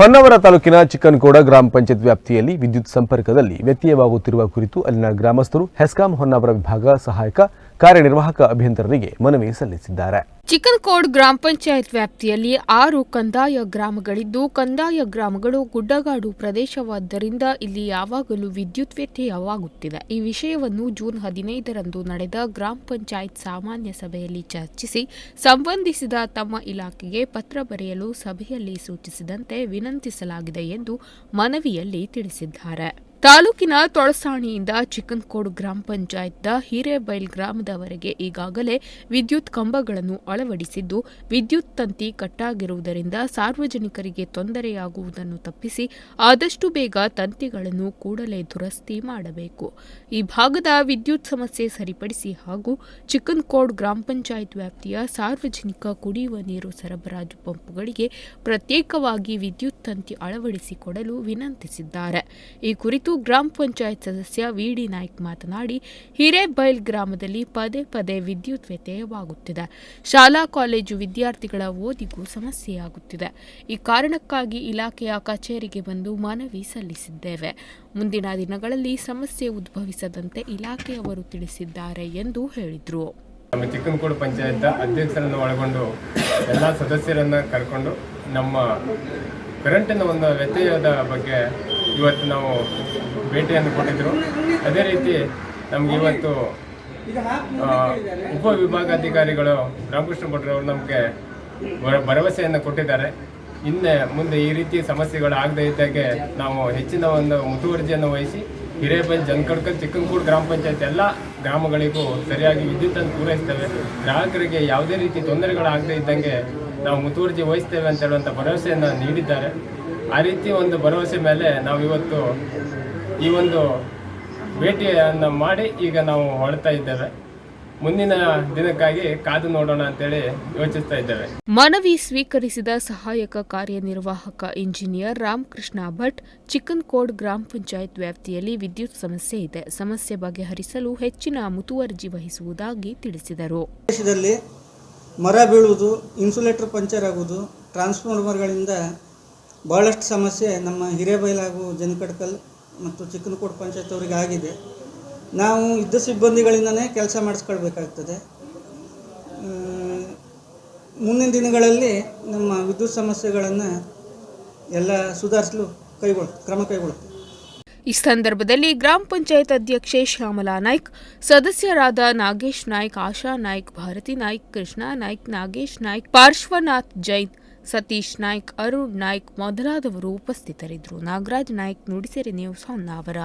ಹೊನ್ನಾವರ ತಾಲೂಕಿನ ಚಿಕ್ಕನಕೋಡ ಗ್ರಾಮ ಪಂಚಾಯತ್ ವ್ಯಾಪ್ತಿಯಲ್ಲಿ ವಿದ್ಯುತ್ ಸಂಪರ್ಕದಲ್ಲಿ ವ್ಯತ್ಯಯವಾಗುತ್ತಿರುವ ಕುರಿತು ಅಲ್ಲಿನ ಗ್ರಾಮಸ್ಥರು ಹೆಸ್ಕಾಂ ಹೊನ್ನಾವರ ವಿಭಾಗ ಸಹಾಯಕ ಕಾರ್ಯನಿರ್ವಾಹಕ ಅಭಿಯಂತರರಿಗೆ ಮನವಿ ಸಲ್ಲಿಸಿದ್ದಾರೆ. ಚಿಕ್ಕನಕೋಡ್ ಗ್ರಾಮ ಪಂಚಾಯತ್ ವ್ಯಾಪ್ತಿಯಲ್ಲಿ 6 ಕಂದಾಯ ಗ್ರಾಮಗಳಿದ್ದು, ಕಂದಾಯ ಗ್ರಾಮಗಳು ಗುಡ್ಡಗಾಡು ಪ್ರದೇಶವಾದ್ದರಿಂದ ಇಲ್ಲಿ ಯಾವಾಗಲೂ ವಿದ್ಯುತ್ ವ್ಯತ್ಯಯವಾಗುತ್ತಿದೆ. ಈ ವಿಷಯವನ್ನು ಜೂನ್ 15ರಂದು ನಡೆದ ಗ್ರಾಮ ಪಂಚಾಯತ್ ಸಾಮಾನ್ಯ ಸಭೆಯಲ್ಲಿ ಚರ್ಚಿಸಿ ಸಂಬಂಧಿಸಿದ ತಮ್ಮ ಇಲಾಖೆಗೆ ಪತ್ರ ಬರೆಯಲು ಸಭೆಯಲ್ಲಿ ಸೂಚಿಸಿದಂತೆ ವಿನಂತಿಸಲಾಗಿದೆ ಎಂದು ಮನವಿಯಲ್ಲಿ ತಿಳಿಸಿದ್ದಾರೆ. ತಾಲೂಕಿನ ತೊಳಸಾಣಿಯಿಂದ ಚಿಕ್ಕನಕೋಡ್ ಗ್ರಾಮ ಪಂಚಾಯತ್ನ ಹಿರೇಬೈಲ್ ಗ್ರಾಮದವರೆಗೆ ಈಗಾಗಲೇ ವಿದ್ಯುತ್ ಕಂಬಗಳನ್ನು ಅಳವಡಿಸಿದ್ದು, ವಿದ್ಯುತ್ ತಂತಿ ಕಟ್ಟಾಗಿರುವುದರಿಂದ ಸಾರ್ವಜನಿಕರಿಗೆ ತೊಂದರೆಯಾಗುವುದನ್ನು ತಪ್ಪಿಸಿ ಆದಷ್ಟು ಬೇಗ ತಂತಿಗಳನ್ನು ಕೂಡಲೇ ದುರಸ್ತಿ ಮಾಡಬೇಕು. ಈ ಭಾಗದ ವಿದ್ಯುತ್ ಸಮಸ್ಯೆ ಸರಿಪಡಿಸಿ ಹಾಗೂ ಚಿಕ್ಕನಕೋಡ್ ಗ್ರಾಮ ಪಂಚಾಯತ್ ವ್ಯಾಪ್ತಿಯ ಸಾರ್ವಜನಿಕ ಕುಡಿಯುವ ನೀರು ಸರಬರಾಜು ಪಂಪ್ಗಳಿಗೆ ಪ್ರತ್ಯೇಕವಾಗಿ ವಿದ್ಯುತ್ ತಂತಿ ಅಳವಡಿಸಿಕೊಡಲು ವಿನಂತಿಸಿದ್ದಾರೆ. ಈ ಕುರಿತು ಗ್ರಾಮ ಪಂಚಾಯತ್ ಸದಸ್ಯ ವಿಡಿ ನಾಯ್ಕ್ ಮಾತನಾಡಿ, ಹಿರೇಬೈಲ್ ಗ್ರಾಮದಲ್ಲಿ ಪದೇ ಪದೇ ವಿದ್ಯುತ್ ವ್ಯತ್ಯಯವಾಗುತ್ತಿದೆ. ಶಾಲಾ ಕಾಲೇಜು ವಿದ್ಯಾರ್ಥಿಗಳ ಓದಿಗೂ ಸಮಸ್ಯೆಯಾಗುತ್ತಿದೆ. ಈ ಕಾರಣಕ್ಕಾಗಿ ಇಲಾಖೆಯ ಕಚೇರಿಗೆ ಬಂದು ಮನವಿ ಸಲ್ಲಿಸಿದ್ದೇವೆ. ಮುಂದಿನ ದಿನಗಳಲ್ಲಿ ಸಮಸ್ಯೆ ಉದ್ಭವಿಸದಂತೆ ಇಲಾಖೆಯವರು ತಿಳಿಸಿದ್ದಾರೆ ಎಂದು ಹೇಳಿದರು. ನಮ್ಮ ಚಿಕ್ಕನಕೋಡ್ ಪಂಚಾಯತ್ ಅಧ್ಯಕ್ಷರನ್ನು ಒಳಗೊಂಡು ಎಲ್ಲ ಸದಸ್ಯರನ್ನು ಕರ್ಕೊಂಡು ನಮ್ಮ ಕರೆಂಟಿನ ಒಂದು ವ್ಯತ್ಯಯದ ಬಗ್ಗೆ ಇವತ್ತು ನಾವು ಭೇಟಿಯನ್ನು ಕೊಟ್ಟಿದ್ದರು. ಅದೇ ರೀತಿ ನಮಗೆ ಇವತ್ತು ಉಪವಿಭಾಗಾಧಿಕಾರಿಗಳು ರಾಮಕೃಷ್ಣ ಭಟ್ರವರು ನಮಗೆ ಭರವಸೆಯನ್ನು ಕೊಟ್ಟಿದ್ದಾರೆ. ಮುಂದೆ ಈ ರೀತಿ ಸಮಸ್ಯೆಗಳು ಆಗದೇ ಇದ್ದಾಗೆ ನಾವು ಹೆಚ್ಚಿನ ಒಂದು ಮುತುವರ್ಜಿಯನ್ನು ವಹಿಸಿ ಹಿರೇಬೈಲ್ ಜನಕಡ್ಕಲ್ ಚಿಕ್ಕನಕೋಡ್ ಗ್ರಾಮ ಪಂಚಾಯತ್ ಎಲ್ಲ ಗ್ರಾಮಗಳಿಗೂ ಸರಿಯಾಗಿ ವಿದ್ಯುತ್ತನ್ನು ಪೂರೈಸ್ತೇವೆ. ಗ್ರಾಹಕರಿಗೆ ಯಾವುದೇ ರೀತಿ ತೊಂದರೆಗಳಾಗದೇ ಇದ್ದಂಗೆ ನಾವು ಮುತುವರ್ಜಿ ವಹಿಸ್ತೇವೆ ಅಂತ ಹೇಳುವಂಥ ಭರವಸೆಯನ್ನು ನೀಡಿದ್ದಾರೆ. ಆ ರೀತಿ ಒಂದು ಭರವಸೆ ಮೇಲೆ ನಾವು ಇವತ್ತು ಈ ಒಂದು ಭೇಟಿಯನ್ನು ಮಾಡಿ ಈಗ ನಾವು ಹೊರಡ್ತಾ ಇದ್ದೇವೆ. ಮುಂದಿನ ದಿನಕ್ಕಾಗಿ ಕಾದು ನೋಡೋಣ ಅಂತೇಳಿ ಯೋಚಿಸ್ತಾ ಇದ್ದೇವೆ. ಮನವಿ ಸ್ವೀಕರಿಸಿದ ಸಹಾಯಕ ಕಾರ್ಯನಿರ್ವಾಹಕ ಇಂಜಿನಿಯರ್ ರಾಮಕೃಷ್ಣ ಭಟ್, ಚಿಕ್ಕನಕೋಡ್ ಗ್ರಾಮ ಪಂಚಾಯತ್ ವ್ಯಾಪ್ತಿಯಲ್ಲಿ ವಿದ್ಯುತ್ ಸಮಸ್ಯೆ ಇದೆ, ಸಮಸ್ಯೆ ಬಗೆಹರಿಸಲು ಹೆಚ್ಚಿನ ಮುತುವರ್ಜಿ ವಹಿಸುವುದಾಗಿ ತಿಳಿಸಿದರು. ದೇಶದಲ್ಲಿ ಮರ ಬೀಳುವುದು, ಇನ್ಸುಲೇಟರ್ ಪಂಚರ್ ಆಗುವುದು, ಟ್ರಾನ್ಸ್ಫಾರ್ಮರ್ಗಳಿಂದ ಭಾಳಷ್ಟು ಸಮಸ್ಯೆ ನಮ್ಮ ಹಿರೇಬೈಲ್ ಹಾಗೂ ಜನಕಡ್ಕಲ್ ಮತ್ತು ಚಿಕ್ಕನಕೋಡ್ ಪಂಚಾಯತ್ ಅವರಿಗೆ ಆಗಿದೆ. ನಾವು ಇದ್ದ ಸಿಬ್ಬಂದಿಗಳಿಂದನೇ ಕೆಲಸ ಮಾಡಿಸ್ಕೊಳ್ಬೇಕಾಗ್ತದೆ. ಮುಂದಿನ ದಿನಗಳಲ್ಲಿ ನಮ್ಮ ವಿದ್ಯುತ್ ಸಮಸ್ಯೆಗಳನ್ನು ಎಲ್ಲ ಸುಧಾರಿಸಲು ಕ್ರಮ ಕೈಗೊಳ್ಳುತ್ತೆ. ಈ ಸಂದರ್ಭದಲ್ಲಿ ಗ್ರಾಮ ಪಂಚಾಯತ್ ಅಧ್ಯಕ್ಷೆ ಶ್ಯಾಮಲಾ ನಾಯ್ಕ್, ಸದಸ್ಯರಾದ ನಾಗೇಶ್ ನಾಯ್ಕ್, ಆಶಾ ನಾಯ್ಕ್, ಭಾರತಿ ನಾಯ್ಕ್, ಕೃಷ್ಣ ನಾಯ್ಕ್, ನಾಗೇಶ್ ನಾಯ್ಕ್, ಪಾರ್ಶ್ವನಾಥ್ ಜೈನ್, ಸತೀಶ್ ನಾಯ್ಕ್, ಅರುಣ್ ನಾಯ್ಕ್ ಮೊದಲಾದವರು ಉಪಸ್ಥಿತರಿದ್ದರು. ನಾಗರಾಜ್ ನಾಯ್ಕ್, ನುಡಿಸಿರಿ ನ್ಯೂಸ್ ಹೊನ್ನಾವರ.